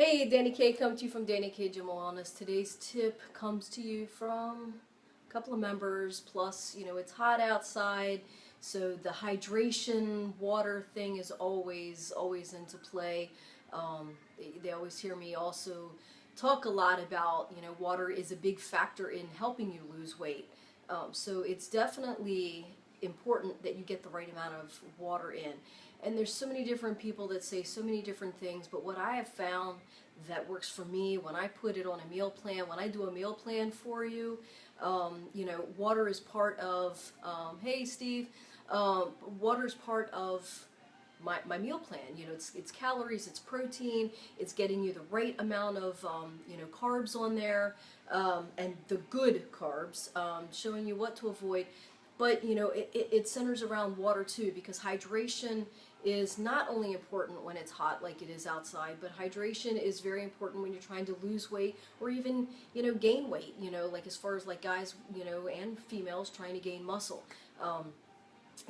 Hey, Danny K, come to you from Danny K Gym Wellness. Today's tip comes to you from a couple of members, plus, it's hot outside, so the hydration water thing is always into play. They always hear me also talk a lot about, water is a big factor in helping you lose weight. So it's definitely important that you get the right amount of water in. And there's so many different people that say so many different things, but what I have found that works for me when I put it on a meal plan, when I do a meal plan for you, water is part of, hey Steve, water is part of my meal plan. It's calories, it's protein, it's getting you the right amount of carbs on there, and the good carbs, showing you what to avoid. But it centers around water too, because hydration is not only important when it's hot like it is outside, but hydration is very important when you're trying to lose weight or even gain weight, like as far as like guys and females trying to gain muscle.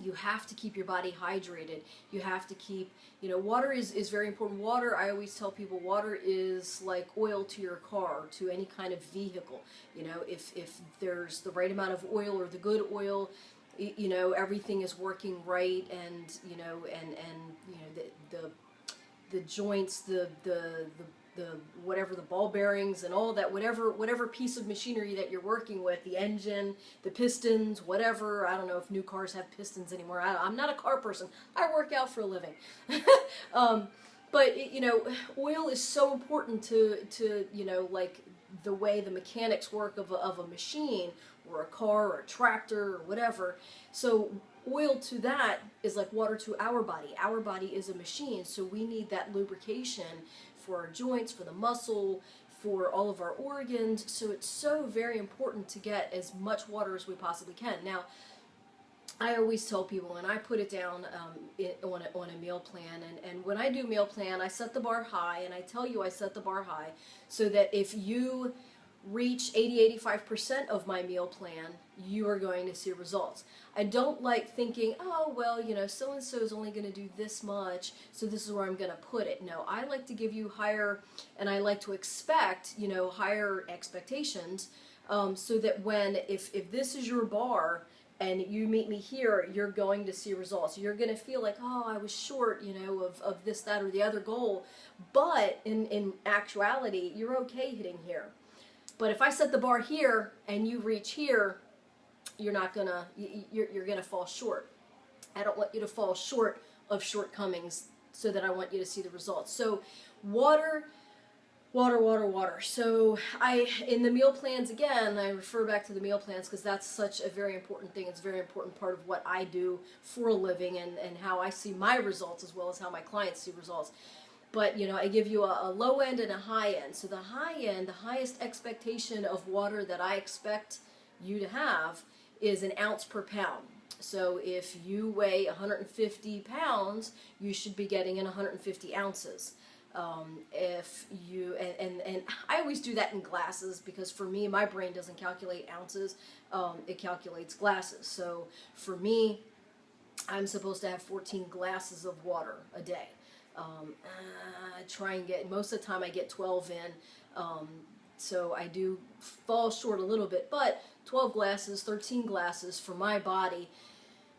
You have to keep your body hydrated. You have to keep, water is very important. Water, I always tell people, water is like oil to your car, to any kind of vehicle. If there's the right amount of oil or the good oil, everything is working right, and the joints, the whatever, the ball bearings and all that, whatever piece of machinery that you're working with, the engine, the pistons, whatever. I don't know if new cars have pistons anymore. I'm not a car person. I work out for a living. But oil is so important to like the way the mechanics work of a machine or a car or a tractor or whatever. So oil to that is like water to our body. Our body is a machine, so we need that lubrication for our joints, for the muscle, for all of our organs. So it's so very important to get as much water as we possibly can. Now, I always tell people, and I put it down on a meal plan, and when I do meal plan, I set the bar high, and I tell you I set the bar high so that if you reach 80-85% of my meal plan, you are going to see results. I don't like thinking, oh, well, so-and-so is only going to do this much, so this is where I'm going to put it. No, I like to give you higher, and I like to expect, higher expectations, so that if this is your bar, and you meet me here, you're going to see results. You're going to feel like, oh, I was short, of this, that, or the other goal. But in actuality, you're okay hitting here. But if I set the bar here and you reach here, you're gonna fall short. I don't want you to fall short of shortcomings, so that I want you to see the results. So water. So in the meal plans, again, I refer back to the meal plans because that's such a very important thing. It's a very important part of what I do for a living, and how I see my results as well as how my clients see results. But, I give you a low end and a high end. So the high end, the highest expectation of water that I expect you to have is an ounce per pound. So if you weigh 150 pounds, you should be getting in 150 ounces. If you, and I always do that in glasses, because for me, my brain doesn't calculate ounces, it calculates glasses. So for me, I'm supposed to have 14 glasses of water a day. I try and get, most of the time I get 12 in, so I do fall short a little bit, but 12 glasses, 13 glasses for my body,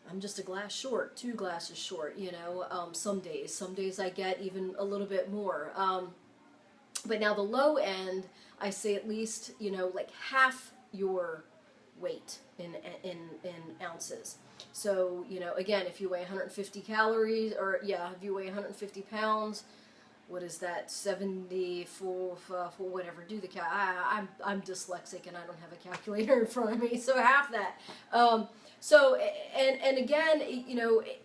I'm just a glass short, 2 glasses short, some days I get even a little bit more, but now the low end, I say at least, like half your weight in ounces. So, again, if you weigh 150 calories, or if you weigh 150 pounds, what is that, 74, for whatever, do the I'm dyslexic and I don't have a calculator in front of me, so half that. So, and again,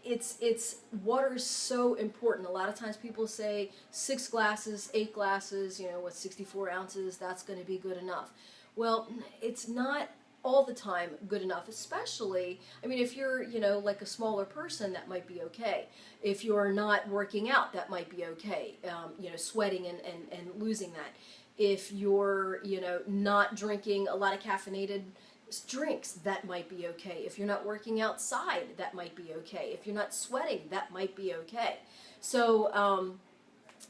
it's water is so important. A lot of times people say 6 glasses, 8 glasses, with 64 ounces, that's going to be good enough. Well, it's not all the time good enough, especially, if you're, like a smaller person, that might be okay. If you're not working out, that might be okay, sweating and losing that. If you're, not drinking a lot of caffeinated drinks, that might be okay. If you're not working outside, that might be okay. If you're not sweating, that might be okay. So,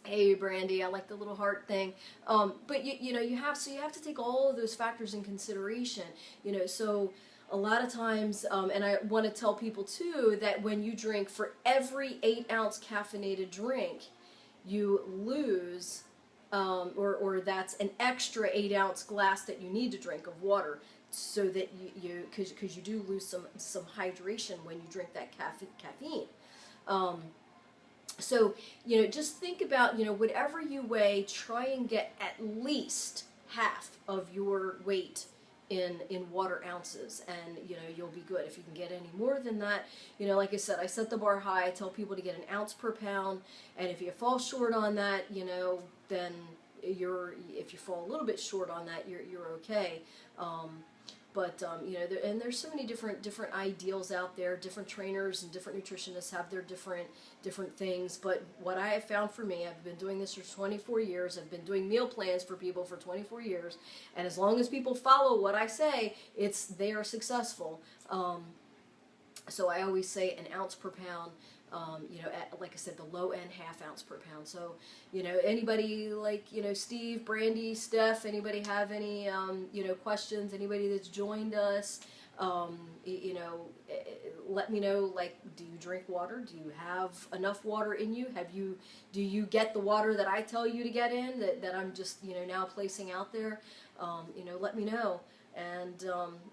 Hey, Brandy, I like the little heart thing. But you know, you have to take all of those factors in consideration. You know, so a lot of times, and I want to tell people too that when you drink, for every 8-ounce caffeinated drink, you lose, or that's an extra 8-ounce glass that you need to drink of water, so that because you do lose some hydration when you drink that caffeine. Um, so, you know, just think about, you know, whatever you weigh, try and get at least half of your weight in water ounces, and you know, you'll be good. If you can get any more than that, you know, like I said, I set the bar high. I tell people to get an ounce per pound, and if you fall short on that, you know, then if you fall a little bit short on that, you're okay. But you know, and there's so many different ideals out there. Different trainers and different nutritionists have their different things. But what I have found for me, I've been doing this for 24 years. I've been doing meal plans for people for 24 years, and as long as people follow what I say, they are successful. So I always say an ounce per pound. You know, like I said, the low end half ounce per pound. So, you know, anybody like, you know, Steve, Brandy, Steph, anybody have any, you know, questions, anybody that's joined us, you know, let me know, like, do you drink water? Do you have enough water in you? Do you get the water that I tell you to get in, that I'm just, you know, now placing out there? You know, let me know. And,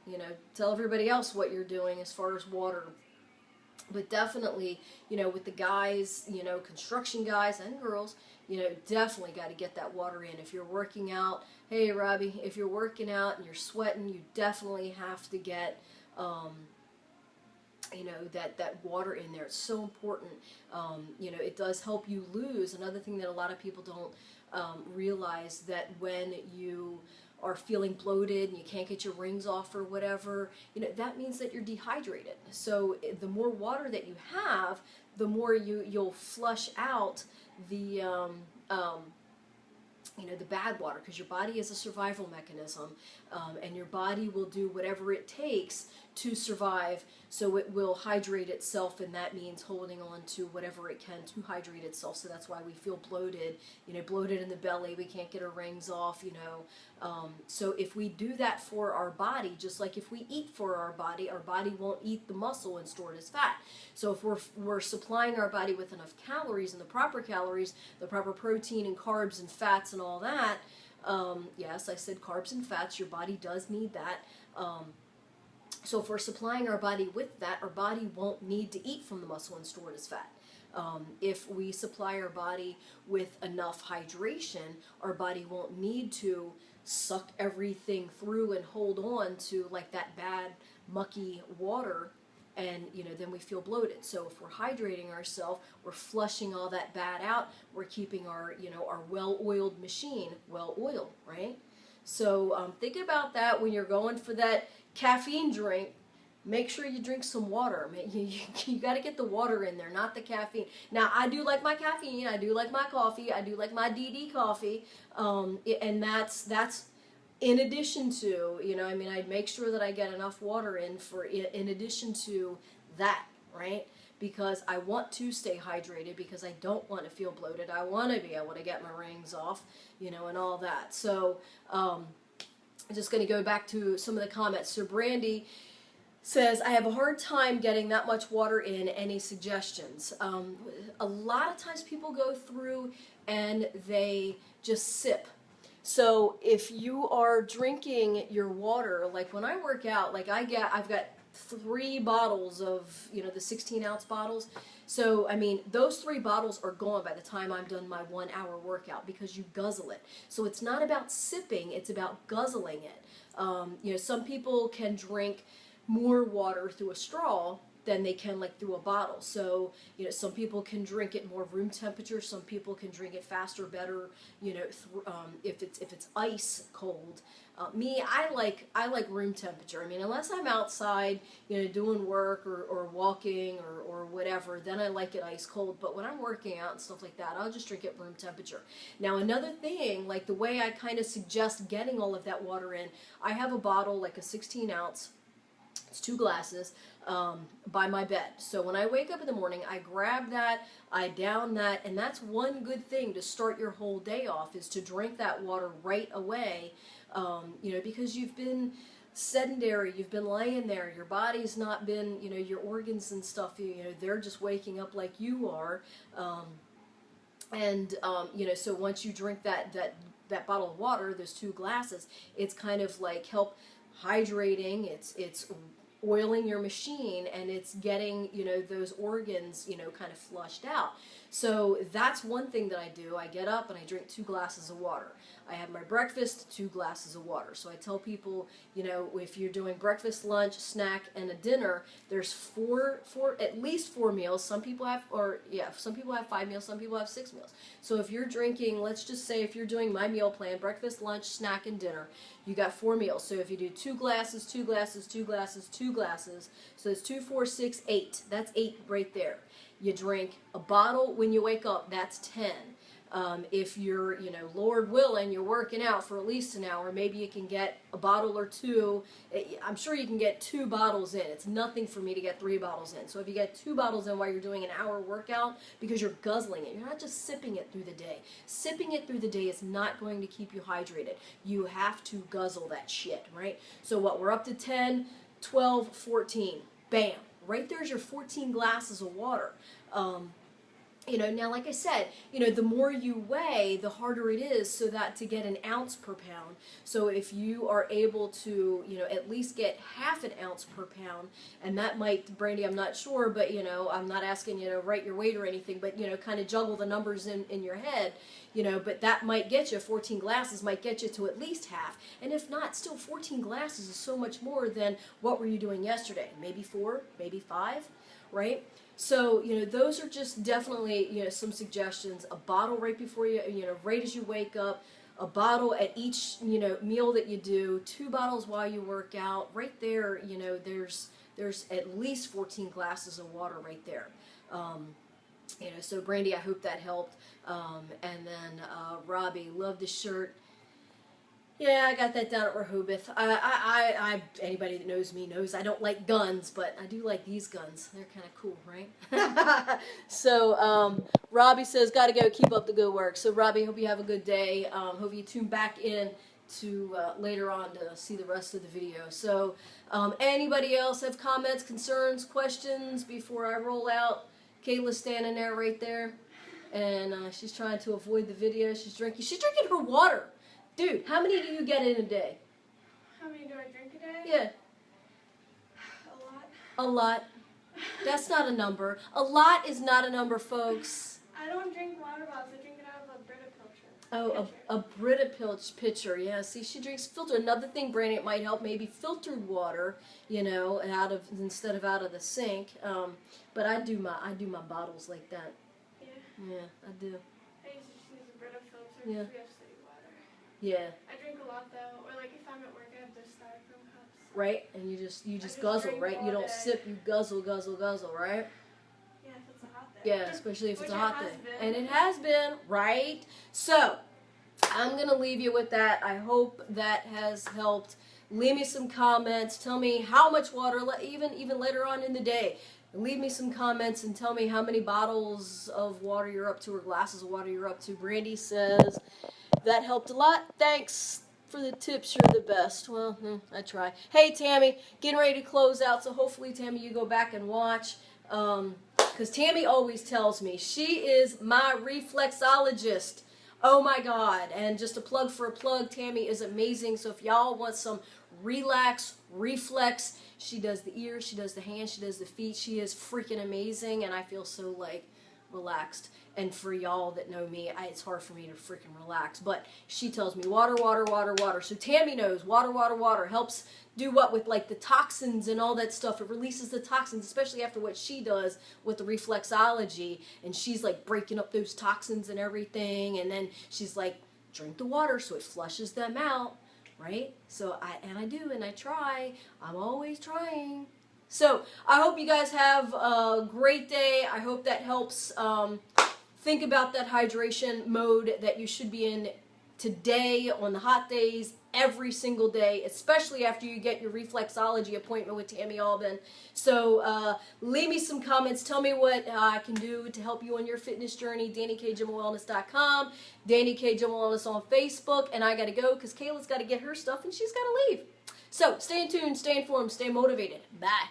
you know, tell everybody else what you're doing as far as water. But definitely, you know, with the guys, you know, construction guys and girls, you know, definitely got to get that water in. If you're working out, hey, Robbie, if you're working out and you're sweating, you definitely have to get, you know, that water in there. It's so important. You know, it does help you lose. Another thing that a lot of people don't realize, that when you are feeling bloated and you can't get your rings off or whatever, you know, that means that you're dehydrated. So the more water that you have, the more you'll flush out the you know, the bad water, because your body is a survival mechanism, and your body will do whatever it takes to survive. So it will hydrate itself, and that means holding on to whatever it can to hydrate itself. So that's why we feel bloated, you know, bloated in the belly. We can't get our rings off, you know. So if we do that for our body, just like if we eat for our body won't eat the muscle and store it as fat. So if we're supplying our body with enough calories, and the proper protein and carbs and fats and all that, yes, I said carbs and fats, your body does need that. So if we're supplying our body with that, our body won't need to eat from the muscle and store it as fat. If we supply our body with enough hydration, our body won't need to suck everything through and hold on to like that bad, mucky water, and you know, then we feel bloated. So if we're hydrating ourselves, we're flushing all that bad out, we're keeping our, you know, our well-oiled machine well-oiled, right? So think about that when you're going for that caffeine drink. Make sure you drink some water. You got to get the water in there, not the caffeine. Now, I do like my caffeine. I do like my coffee. I do like my DD coffee. And that's in addition to, you know, I mean, I'd make sure that I get enough water in addition to that, right? Because I want to stay hydrated, because I don't want to feel bloated. I want to be able to get my rings off, you know, and all that. So I'm just going to go back to some of the comments. So Brandy says, I have a hard time getting that much water in. Any suggestions? A lot of times people go through and they just sip. So if you are drinking your water, like when I work out, like I've got 3 bottles of, you know, the 16-ounce bottles. So, I mean, those 3 bottles are gone by the time I'm done my 1-hour workout, because you guzzle it. So it's not about sipping, it's about guzzling it. You know, some people can drink more water through a straw than they can like through a bottle. So, you know, some people can drink it more room temperature, some people can drink it faster, better, you know, if it's ice cold. Me, I like room temperature. I mean, unless I'm outside, you know, doing work or walking or whatever, then I like it ice cold. But when I'm working out and stuff like that, I'll just drink it room temperature. Now, another thing, like the way I kind of suggest getting all of that water in, I have a bottle, like a 16-ounce. It's 2 glasses by my bed. So when I wake up in the morning, I grab that, I down that, and that's one good thing to start your whole day off, is to drink that water right away, you know, because you've been sedentary, you've been laying there, your body's not been, you know, your organs and stuff, you know, they're just waking up like you are, you know, so once you drink that bottle of water, those 2 glasses, it's kind of like help hydrating, it's oiling your machine, and it's getting, you know, those organs, you know, kind of flushed out. So that's one thing that I do. I get up and I drink 2 glasses of water. I have my breakfast, 2 glasses of water. So I tell people, you know, if you're doing breakfast, lunch, snack, and a dinner, there's at least 4 meals. Some people have, some people have 5 meals, some people have 6 meals. So if you're drinking, let's just say if you're doing my meal plan, breakfast, lunch, snack, and dinner, you got 4 meals. So if you do 2 glasses, 2 glasses, 2 glasses, 2 glasses, so it's 2, 4, 6, 8. That's 8 right there. You drink a bottle when you wake up, that's 10. If you're, you know, Lord willing, you're working out for at least an hour, maybe you can get a bottle or 2. I'm sure you can get 2 bottles in. It's nothing for me to get 3 bottles in. So if you get 2 bottles in while you're doing an hour workout, because you're guzzling it, you're not just sipping it through the day. Sipping it through the day is not going to keep you hydrated. You have to guzzle that shit, right? So what, we're up to 10, 12, 14. Bam. Right there's your 14 glasses of water. You know, now like I said, you know, the more you weigh, the harder it is so that to get an ounce per pound. So if you are able to, you know, at least get half an ounce per pound, and that might, Brandy, I'm not sure, but, you know, I'm not asking you to write your weight or anything, but, you know, kind of juggle the numbers in your head, you know, but that might get you, 14 glasses might get you to at least half. And if not, still 14 glasses is so much more than what were you doing yesterday? Maybe 4, maybe 5, right? So, you know, those are just definitely, you know, some suggestions. A bottle right before you, you know, right as you wake up, a bottle at each, you know, meal that you do, 2 bottles while you work out. Right there, you know, there's at least 14 glasses of water right there. You know, so Brandy, I hope that helped. And then Robbie, love the shirt. Yeah, I got that down at Rehoboth. Anybody that knows me knows I don't like guns, but I do like these guns. They're kind of cool, right? So, Robbie says, gotta go, keep up the good work. So, Robbie, hope you have a good day. Hope you tune back in to later on to see the rest of the video. So, anybody else have comments, concerns, questions before I roll out? Kayla's standing there right there, and she's trying to avoid the video. She's drinking her water. Dude, how many do you get in a day? How many do I drink a day? Yeah. A lot. A lot. That's not a number. A lot is not a number, folks. I don't drink water bottles. I drink it out of a Brita pitcher. Oh, a Brita pitcher. Yeah, see, she drinks filtered. Another thing, Brandon, it might help maybe filtered water, you know, instead of out of the sink. But I do my bottles like that. Yeah. Yeah, I do. I used to just use a Brita filter. Yeah. We have city water. Yeah. I drink a lot though, or like if I'm at work, I have those styrofoam cups. Right, and you just just guzzle, right? You don't day. sip, you guzzle, right? Yeah, if it's a hot day. Yeah, especially if it's a hot day. Been. And it has been, right? So, I'm going to leave you with that. I hope that has helped. Leave me some comments. Tell me how much water, even later on in the day. Leave me some comments and tell me how many bottles of water you're up to or glasses of water you're up to. Brandy says, that helped a lot. Thanks for the tips. You're the best. Well, I try. Hey, Tammy, getting ready to close out. So hopefully, Tammy, you go back and watch. Because Tammy always tells me she is my reflexologist. Oh, my God. And just a plug for a plug, Tammy is amazing. So if y'all want some reflex, she does the ears, she does the hands, she does the feet. She is freaking amazing. And I feel so, like, relaxed. And for y'all that know me, it's hard for me to freaking relax. But she tells me water, water, water, water. So Tammy knows water, water, water helps do what with like the toxins and all that stuff. It releases the toxins, especially after what she does with the reflexology. And she's like breaking up those toxins and everything. And then she's like, drink the water so it flushes them out, right? So I do, and I try. I'm always trying. So I hope you guys have a great day. I hope that helps. Think about that hydration mode that you should be in today, on the hot days, every single day, especially after you get your reflexology appointment with Tammy Albin. So leave me some comments. Tell me what I can do to help you on your fitness journey. DaniKGymWellness.com, Dani K Gym Wellness on Facebook. And I got to go because Kayla's got to get her stuff and she's got to leave. So stay tuned, stay informed, stay motivated. Bye.